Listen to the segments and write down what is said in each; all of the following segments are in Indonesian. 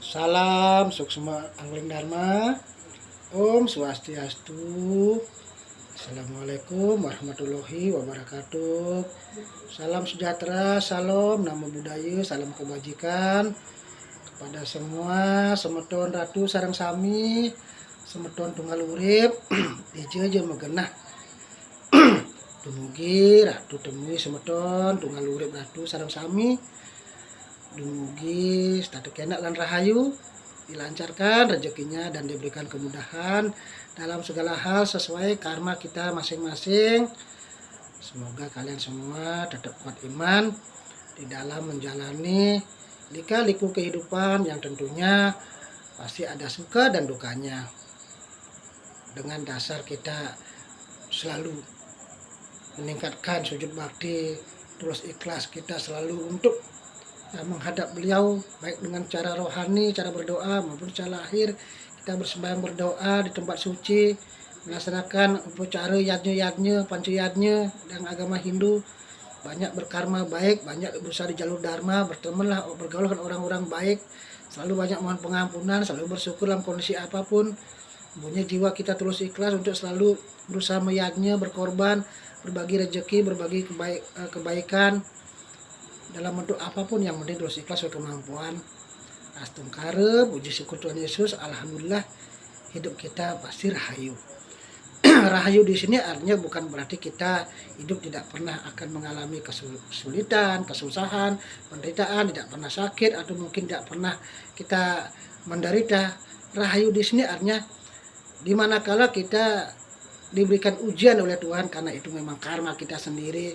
Salam Suksma Angling Dharma. Om Swastiastu. Assalamualaikum warahmatullahi wabarakatuh. Salam sejahtera, salam namo buddhaya, salam kebajikan kepada semua semeton ratu sareng sami, semeton tunggal urip dijeje megenah. Dumugi ratu temui semeton tunggal urip ratu sareng sami. Dumugi status enak lan rahayu, dilancarkan rezekinya dan diberikan kemudahan dalam segala hal sesuai karma kita masing-masing. Semoga kalian semua tetap kuat iman di dalam menjalani lika-liku kehidupan yang tentunya pasti ada suka dan dukanya. Dengan dasar kita selalu meningkatkan sujud bakti, terus ikhlas kita selalu untuk menghadap beliau, baik dengan cara rohani, cara berdoa maupun cara lahir. Kita bersembahyang berdoa di tempat suci, melaksanakan upacara yajnya, pancayajnya dan agama Hindu. Banyak berkarma baik, banyak berusaha di jalur dharma, bertemanlah, bergaul dengan orang-orang baik, selalu banyak mohon pengampunan, selalu bersyukur dalam kondisi apapun. Punya jiwa kita tulus ikhlas untuk selalu berusaha meyajnya, berkorban, berbagi rezeki, berbagi kebaikan dalam bentuk apapun, yang penting terus ikhlas kemampuan. Astungkare, puji syukur Tuhan Yesus, alhamdulillah hidup kita pasti rahayu. Rahayu di sini artinya bukan berarti kita hidup tidak pernah akan mengalami kesulitan, kesusahan, penderitaan, tidak pernah sakit atau mungkin tidak pernah kita menderita. Rahayu di sini artinya dimana kala kita diberikan ujian oleh Tuhan, karena itu memang karma kita sendiri,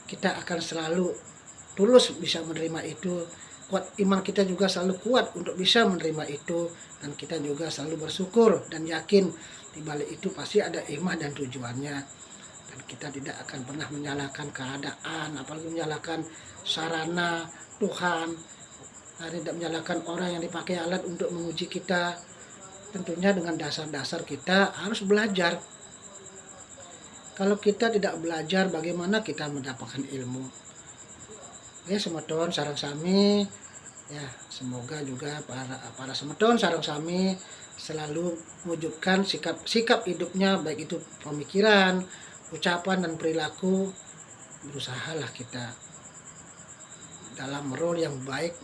kita akan selalu tulus bisa menerima itu. Kuat iman kita juga selalu kuat untuk bisa menerima itu, dan kita juga selalu bersyukur dan yakin di balik itu pasti ada hikmah dan tujuannya. Dan kita tidak akan pernah menyalahkan keadaan, apalagi menyalahkan sarana Tuhan, tidak menyalahkan orang yang dipakai alat untuk menguji kita. Tentunya dengan dasar-dasar kita harus belajar. Kalau kita tidak belajar, bagaimana kita mendapatkan ilmu? Ya, semeton sareng sami, ya semoga juga para semeton sareng sami selalu mewujudkan sikap hidupnya, baik itu pemikiran, ucapan dan perilaku. Berusahalah kita dalam role yang baik,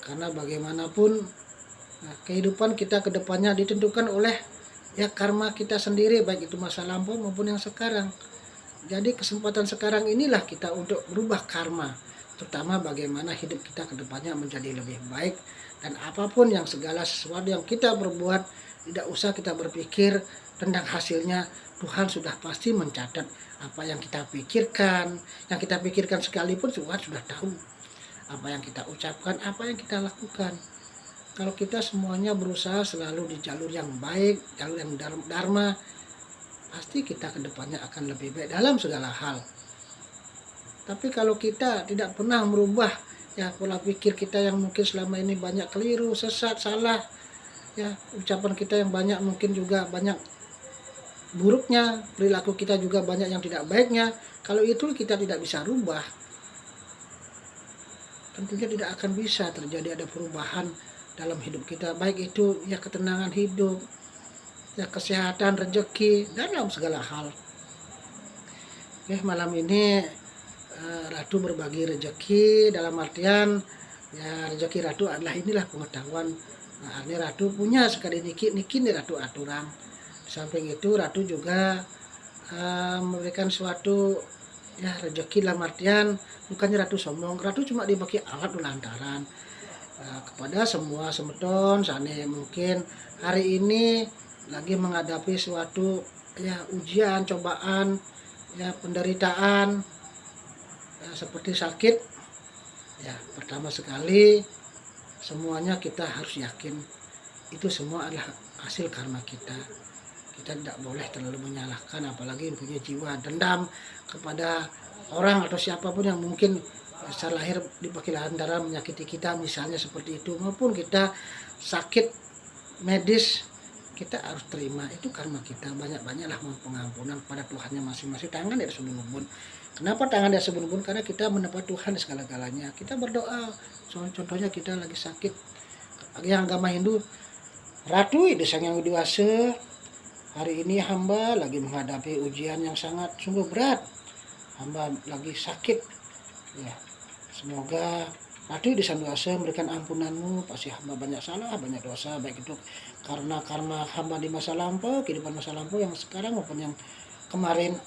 karena bagaimanapun kehidupan kita ke depannya ditentukan oleh karma kita sendiri, baik itu masa lampau maupun yang sekarang. Jadi kesempatan sekarang inilah kita untuk berubah karma, terutama bagaimana hidup kita ke depannya menjadi lebih baik. Dan apapun yang segala sesuatu yang kita berbuat, tidak usah kita berpikir tentang hasilnya. Tuhan sudah pasti mencatat apa yang kita pikirkan. Yang kita pikirkan sekalipun Tuhan sudah tahu. Apa yang kita ucapkan, apa yang kita lakukan. Kalau kita semuanya berusaha selalu di jalur yang baik, jalur yang dharma, pasti kita ke depannya akan lebih baik dalam segala hal. Tapi kalau kita tidak pernah merubah pola pikir kita yang mungkin selama ini banyak keliru, sesat, salah, ucapan kita yang banyak mungkin juga banyak buruknya, perilaku kita juga banyak yang tidak baiknya. Kalau itu kita tidak bisa rubah, tentunya tidak akan bisa terjadi ada perubahan dalam hidup kita, baik itu ketenangan hidup, kesehatan, rezeki, dan dalam segala hal. Malam ini Ratu berbagi rezeki, dalam artian rezeki Ratu adalah inilah pengetahuan. Artinya Ratu punya sekali niki nih Ratu aturang. Di samping itu Ratu juga memberikan suatu rezeki, dalam artian bukannya Ratu sombong, Ratu cuma dibagi alat lantaran kepada semua semeton sane mungkin hari ini lagi menghadapi suatu ujian, cobaan, penderitaan, seperti sakit. Pertama sekali semuanya kita harus yakin itu semua adalah hasil karma kita. Kita tidak boleh terlalu menyalahkan, apalagi punya jiwa dendam kepada orang atau siapapun yang mungkin secara lahir dipakai lantaran menyakiti kita, misalnya seperti itu, maupun kita sakit medis, kita harus terima itu karma kita. Banyak-banyaklah mohon pengampunan pada Tuhannya masing-masing. Tangan dari sebun-bun. Kenapa tangan dari sebun-bun? Karena kita mendapat Tuhan segala-galanya. Kita berdoa, contohnya kita lagi sakit, bagi yang agama Hindu, Ratu itu sang yang dewasa, hari ini hamba lagi menghadapi ujian yang sangat sungguh berat, hamba lagi sakit, ya semoga Ratu di Sang Dewasa memberikan ampunanmu, pasti hamba banyak salah, banyak dosa, baik itu karena hamba di masa lampau, kehidupan masa lampau yang sekarang maupun yang kemarin.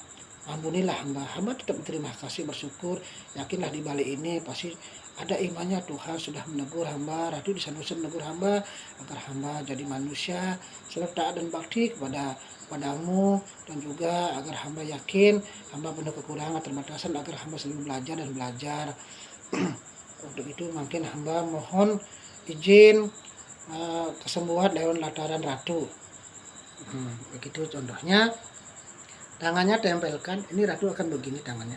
Ampunilah hamba tetap berterima kasih, bersyukur, yakinlah di balik ini pasti ada imannya. Tuhan sudah menegur hamba, Ratu di Sang Dewasa menegur hamba agar hamba jadi manusia selalu taat dan bakti padamu, dan juga agar hamba yakin hamba penuh kekurangan terbatasan, agar hamba selalu belajar dan belajar. Untuk itu mungkin hamba mohon izin kesembuhan lewat lataran Ratu. Begitu contohnya. Tangannya tempelkan, ini Ratu akan begini tangannya.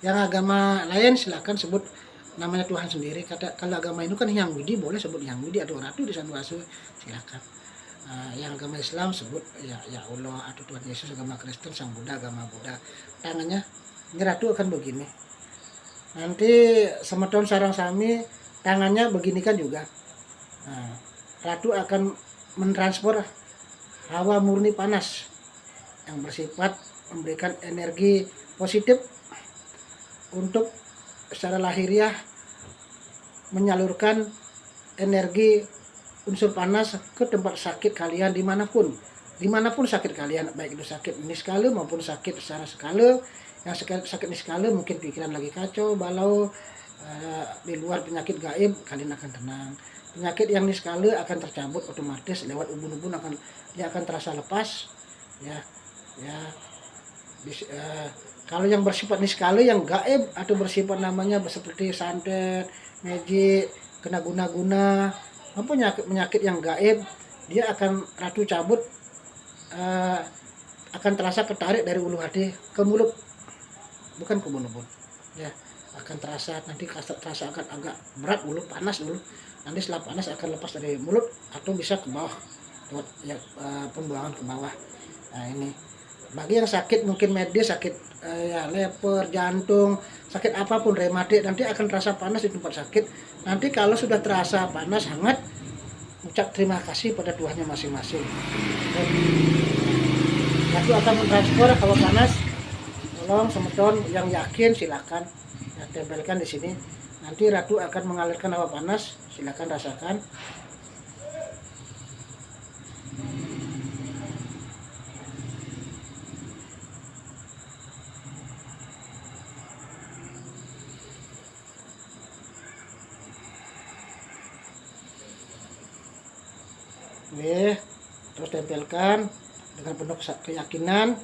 Yang agama lain silakan sebut namanya Tuhan sendiri. Kalau agama Hindu kan Hyang Widi, boleh sebut Hyang Widi atau Ratu di Sang Dewasa, silakan. Yang agama Islam sebut ya Allah atau Tuhan Yesus, agama Kristen Sang Buddha, agama Buddha. Tangannya ini Ratu akan begini. Nanti semeton sarang sami tangannya begini kan juga. Ratu akan mentransfer hawa murni panas yang bersifat memberikan energi positif untuk secara lahiriah menyalurkan energi unsur panas ke tempat sakit kalian dimanapun sakit kalian, baik itu sakit niskala maupun sakit secara skala. Yang sakit niskala mungkin pikiran lagi kacau balau, di luar penyakit gaib kalian akan tenang. Penyakit yang niskala akan tercabut otomatis lewat ubun-ubun, dia akan terasa lepas, ya. Kalau yang bersifat niskala yang gaib atau bersifat namanya seperti santet, magic, kena guna-guna, penyakit yang gaib, dia akan Ratu cabut, akan terasa ketarik dari ulu hati ke mulut, bukan ke ubun-ubun, ya akan terasa nanti akan agak berat dulu, panas dulu, nanti setelah panas akan lepas dari mulut atau bisa ke bawah, ya, pembuangan ke bawah. Nah ini bagi yang sakit mungkin medis, sakit ya leper, jantung, sakit apapun, rematik, nanti akan terasa panas di tempat sakit. Nanti kalau sudah terasa panas hangat, ucap terima kasih pada Tuhannya masing-masing. Ratu akan mentransfer hawa panas. Tolong semeton yang yakin silakan ya, tempelkan di sini. Nanti Ratu akan mengalirkan hawa panas, silakan rasakan. Terus tempelkan dengan penuh keyakinan.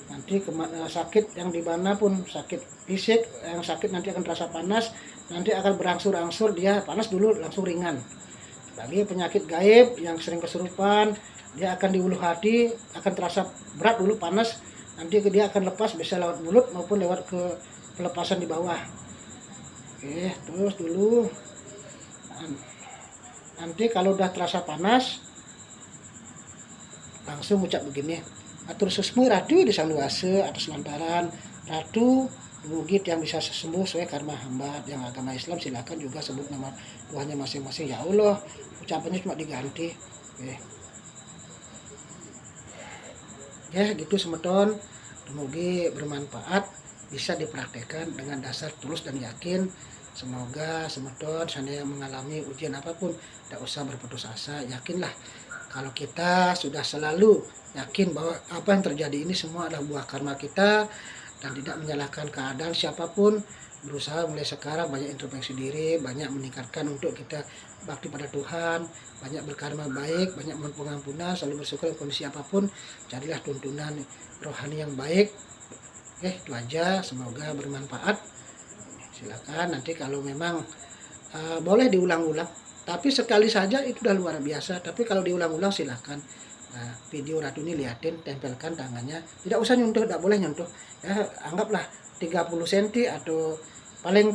Nanti sakit yang dimanapun, sakit fisik yang sakit nanti akan terasa panas, nanti akan berangsur-angsur, dia panas dulu langsung ringan. Bagi penyakit gaib yang sering kesurupan, dia akan di ulu hati akan terasa berat dulu, panas, nanti dia akan lepas bisa lewat mulut maupun lewat ke pelepasan di bawah. Terus dulu nanti kalau udah terasa panas langsung ucap begini, atur susmu Ratu di Sang Dewasa atas lantaran Ratu mugit yang bisa sembuh sesuai karma hamba. Yang agama Islam silakan juga sebut nama Tuhannya masing-masing, ya Allah, ucapannya cuma diganti. Ya gitu semeton, semoga bermanfaat, bisa dipraktekkan dengan dasar tulus dan yakin. Semoga semeton seandainya mengalami ujian apapun tidak usah berputus asa, yakinlah kalau kita sudah selalu yakin bahwa apa yang terjadi ini semua adalah buah karma kita dan tidak menyalahkan keadaan siapapun. Berusaha mulai sekarang banyak introspeksi diri, banyak meningkatkan untuk kita bakti pada Tuhan, banyak berkarma baik, banyak mohon pengampunan, selalu bersyukur dalam kondisi apapun, carilah tuntunan rohani yang baik. Itu aja, semoga bermanfaat. Silakan nanti kalau memang boleh diulang-ulang, tapi sekali saja itu udah luar biasa. Tapi kalau diulang-ulang silakan. Video Ratu ini liatin, tempelkan tangannya, tidak usah nyentuh, tidak boleh nyentuh ya, anggaplah 30 cm atau paling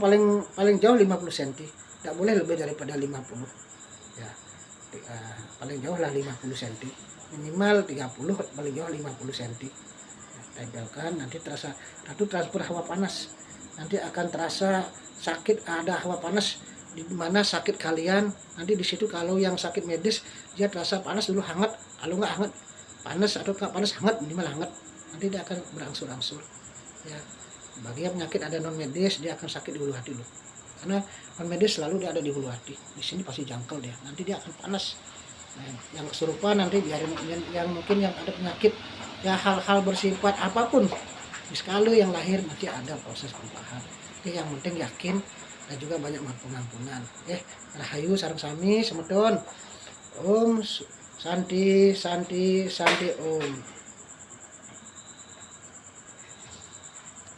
jauh 50 cm, tidak boleh lebih daripada 50 ya, paling jauh lah 50 cm, minimal 30, paling jauh 50 cm ya, tempelkan. Nanti terasa Ratu transfer hawa panas, nanti akan terasa sakit, ada hawa panas di mana sakit kalian. Nanti di situ kalau yang sakit medis dia terasa panas dulu hangat, kalau nggak hangat panas, atau nggak panas hangat, minimal hangat, nanti dia akan berangsur-angsur ya. Bagi yang penyakit ada non medis dia akan sakit di hulu hati dulu, karena non medis selalu dia ada di hulu hati, di sini pasti jangkel dia, nanti dia akan panas. Nah, yang kesurupan nanti biarin, yang mungkin yang ada penyakit ya, hal-hal bersifat apapun di skala yang lahir nanti ada proses perubahan. Yang penting yakin dan juga banyak pengampunan. Rahayu sareng sami semeton. Om Santi Santi Santi Om.